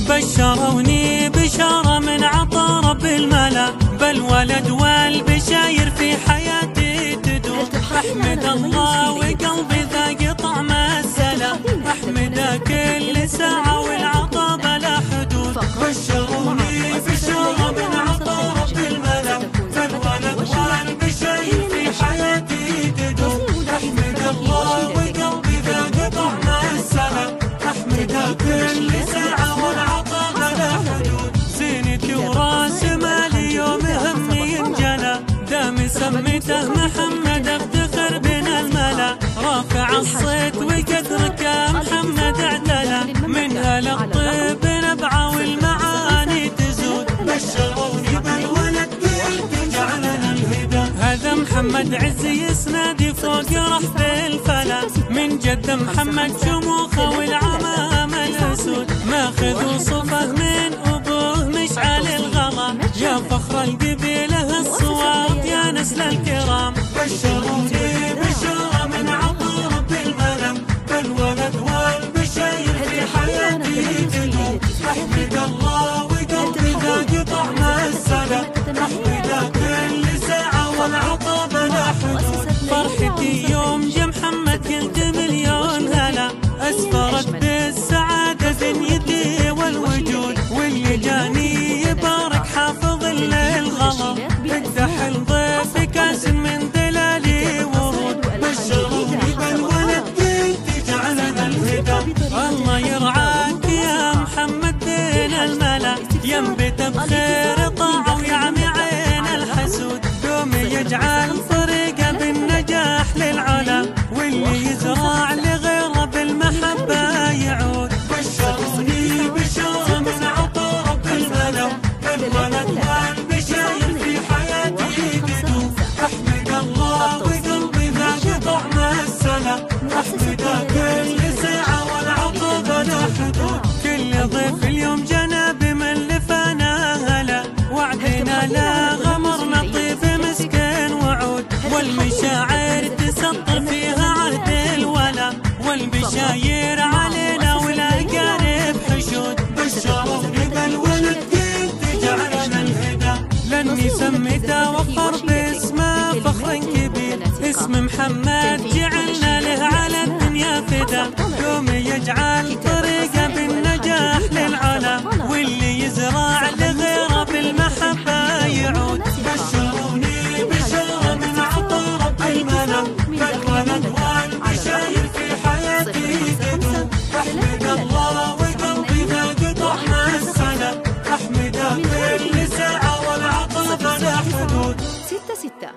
بشروني بشارة من عطا رب الملا، بالولد والبشاير في حياتي تدور. أحمد الله وقلبي ذاق طعم السلام، أحمد كل ساعة والعطا بلا حدود. بشروني بشارة من عطا رب الملا، بالولد والبشاير في حياتي تدور. أحمد الله وقلبي ذاق طعم السلام، أحمد كل ساعة والعطا بلا حدود. زينتي وراس مالي يوم همي انجلى، دامي سميته محمد افتخر بنا الملا. رافع الصيت وقدرك يا محمد اعتلى، منها للطيب نبعه والمعاني تزود. بشروني بالولد بيحكي جعلنا الهدى، هذا محمد عز يسنادي فوق رحب الفلا. من جد محمد شموخه والعمام الاسود، ماخذ وصفه من ابوه مشعل الغلا. يا فخر القبيله الصواب يا نسل الكرام. بشروني بشاره من عطا رب الملا، بالولد والبشاير في حياتي تدوم. احمد الله وقلبي ذاق طعم السلام، احمد كل ساعه والعطا بلا حدود. فرحتي يوم جه محمد قلت مليون هلا، اسفرت بالسعاده دنيتي والوجود. واللي جاني يبارك حافظ للغلا، اقدح الضيف كاس من دلالي ورود. بشروني بالولد بنت جعلنا الهدى، الله يرعاك يا محمد بين الملا. ينبت بخير طاعه ويعمي عين الحسود، دوم يجعل طريقه بالنجاح للعلا. واللي يزرع لغيره بالمحبه يعود. بشروني بشاره من عطا رب الملا، بالولد والبشاير في حياتي تدوم. احمد الله وقلبي ذاق طعم السلام، احمد كل ساعه والعطا بلا حدود. كل ضيف اليوم جانا بمن لفانا هلا، وعدنا لا غمر لطيف مسكين وعود. والمشاعر تسطر فيها عهد الولا، والبشاير علينا والاقارب حشود. بشروني بالولد بنت جعلنا الهدى، لاني سميته وفخر باسمه فخر كبير. اسم محمد جعلنا له على الدنيا فدا، يوم يجعل طريقه بالنجاح للعلا. واللي يزرع لغيره بالمحبه يعود. بشروني بشاره من عطا رب الملا، بالولد والبشاير في حياتي تدوم. احمد الله وقلبي ذاق طعم السلام، احمد كل ساعه والعطا بلا حدود. 6 6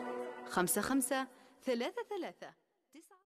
5 5 3 3